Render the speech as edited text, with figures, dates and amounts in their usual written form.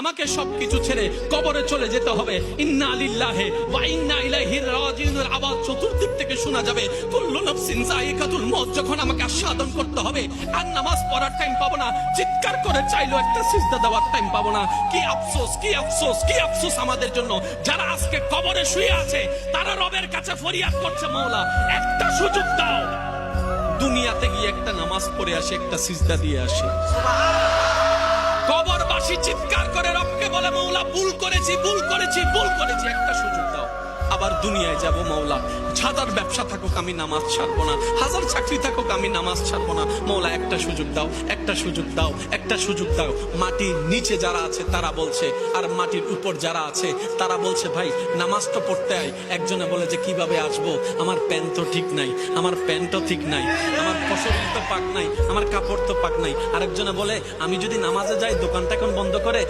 আমাকে সবকিছু ছেড়ে কবরে চলে যেতে হবে। ইন্না লিল্লাহি ওয়া ইন্না ইলাইহি রাজিউনের আওয়াজ চতুর্দিক থেকে শোনা যাবে। কুল্লু নাফসিন যায়িকাতুল মউত যখন আমাকে আস্বাদন করতে হবে, আর নামাজ পড়ার টাইম পাবো না, চিৎকার করে চাইলো একটা সিজদা দেওয়ার টাইম পাবো না। কি আফসোস, কি আফসোস, কি আফসোস আমাদের জন্য যারা আজকে কবরে শুয়ে আছে, তারা রবের কাছে ফরিয়াদ করছে, মাওলা একটা সুযোগ দাও, দুনিয়াতে গিয়ে একটা নামাজ পড়ে আসে, একটা সিজদা দিয়ে আসে। কবরবাসী চিৎকার করে রবকে বলে, মাওলা ভুল করেছি, ভুল করেছি, ভুল করেছি, একটা সুযোগ দাও। আবার দুনিয়ায় যাব, মাওলা হাজার ব্যবসা থাকুক আমি নামাজ ছাড়বো না, হাজার চাকরি থাকুক আমি নামাজ ছাড়বো না, মাওলা একটা সুযোগ দাও, একটা সুযোগ দাও, একটা সুযোগ দাও। মাটির নিচে যারা আছে তারা বলছে, আর মাটির উপর যারা আছে তারা বলছে, ভাই নামাজ তো পড়তে আয়। একজনে বলে যে কিভাবে আসবো, আমার প্যান্ট তো ঠিক নাই, আমার প্যান্টও ঠিক নাই, আমার শরীর তো পাক নাই, আমার কাপড় তো পাক নাই। আরেকজনে বলে, আমি যদি নামাজে যাই দোকানটা এখন বন্ধ করে